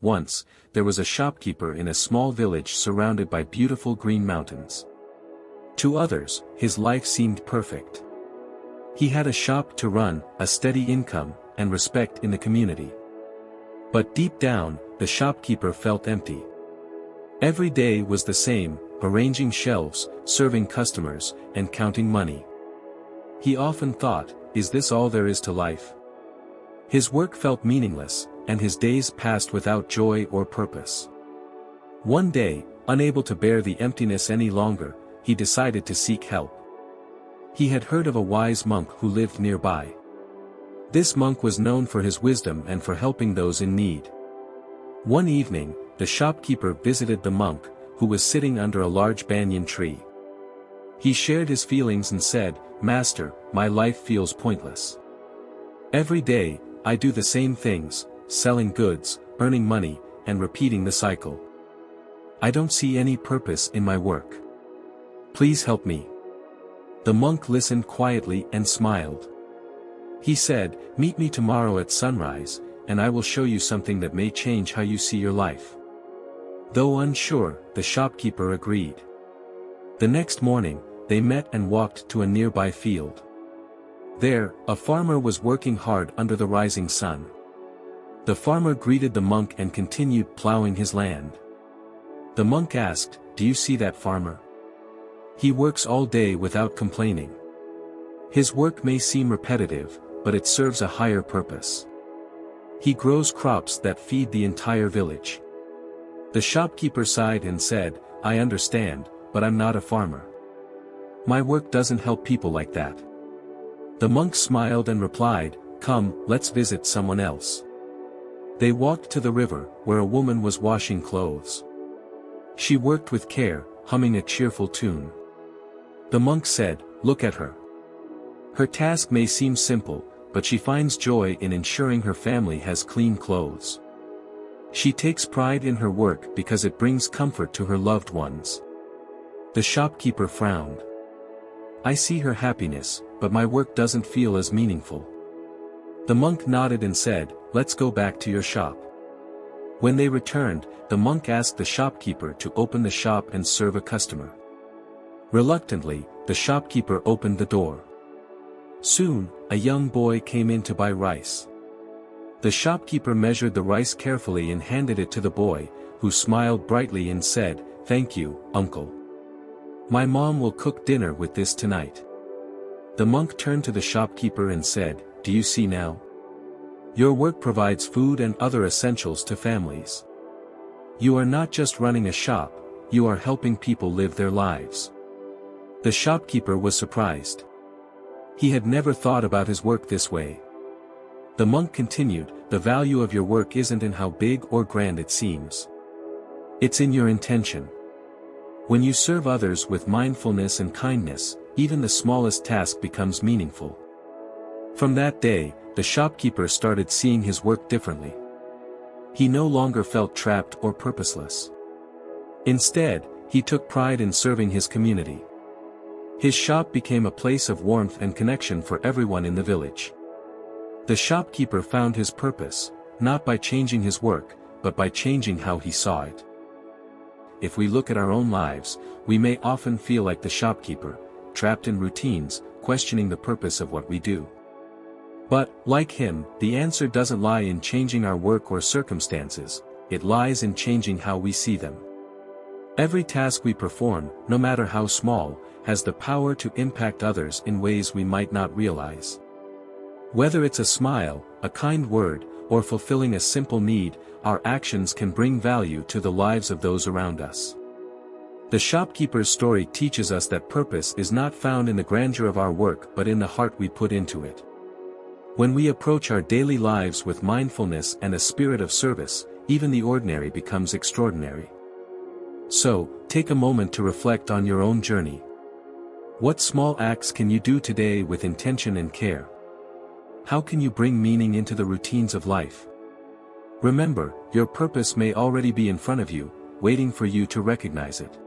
Once, there was a shopkeeper in a small village surrounded by beautiful green mountains. To others, his life seemed perfect. He had a shop to run, a steady income, and respect in the community. But deep down, the shopkeeper felt empty. Every day was the same, arranging shelves, serving customers, and counting money. He often thought, is this all there is to life? His work felt meaningless, and his days passed without joy or purpose. One day, unable to bear the emptiness any longer, he decided to seek help. He had heard of a wise monk who lived nearby. This monk was known for his wisdom and for helping those in need. One evening, the shopkeeper visited the monk, who was sitting under a large banyan tree. He shared his feelings and said, "Master, my life feels pointless. Every day, I do the same things, selling goods, earning money, and repeating the cycle. I don't see any purpose in my work. Please help me." The monk listened quietly and smiled. He said, "Meet me tomorrow at sunrise, and I will show you something that may change how you see your life." Though unsure, the shopkeeper agreed. The next morning, they met and walked to a nearby field. There, a farmer was working hard under the rising sun. The farmer greeted the monk and continued plowing his land. The monk asked, "Do you see that farmer? He works all day without complaining. His work may seem repetitive, but it serves a higher purpose. He grows crops that feed the entire village." The shopkeeper sighed and said, "I understand, but I'm not a farmer. My work doesn't help people like that." The monk smiled and replied, "Come, let's visit someone else." They walked to the river, where a woman was washing clothes. She worked with care, humming a cheerful tune. The monk said, "Look at her. Her task may seem simple, but she finds joy in ensuring her family has clean clothes. She takes pride in her work because it brings comfort to her loved ones." The shopkeeper frowned. "I see her happiness, but my work doesn't feel as meaningful." The monk nodded and said, "Let's go back to your shop." When they returned, the monk asked the shopkeeper to open the shop and serve a customer. Reluctantly, the shopkeeper opened the door. Soon, a young boy came in to buy rice. The shopkeeper measured the rice carefully and handed it to the boy, who smiled brightly and said, "Thank you, uncle. My mom will cook dinner with this tonight." The monk turned to the shopkeeper and said, "Do you see now? Your work provides food and other essentials to families. You are not just running a shop, you are helping people live their lives." The shopkeeper was surprised. He had never thought about his work this way. The monk continued, "The value of your work isn't in how big or grand it seems. It's in your intention. When you serve others with mindfulness and kindness, even the smallest task becomes meaningful." From that day, the shopkeeper started seeing his work differently. He no longer felt trapped or purposeless. Instead, he took pride in serving his community. His shop became a place of warmth and connection for everyone in the village. The shopkeeper found his purpose, not by changing his work, but by changing how he saw it. If we look at our own lives, we may often feel like the shopkeeper, trapped in routines, questioning the purpose of what we do. But, like him, the answer doesn't lie in changing our work or circumstances, it lies in changing how we see them. Every task we perform, no matter how small, has the power to impact others in ways we might not realize. Whether it's a smile, a kind word, or fulfilling a simple need, our actions can bring value to the lives of those around us. The shopkeeper's story teaches us that purpose is not found in the grandeur of our work but in the heart we put into it. When we approach our daily lives with mindfulness and a spirit of service, even the ordinary becomes extraordinary. So, take a moment to reflect on your own journey. What small acts can you do today with intention and care? How can you bring meaning into the routines of life? Remember, your purpose may already be in front of you, waiting for you to recognize it.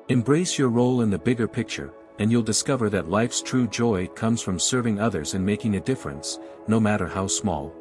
Embrace your role in the bigger picture, and you'll discover that life's true joy comes from serving others and making a difference, no matter how small.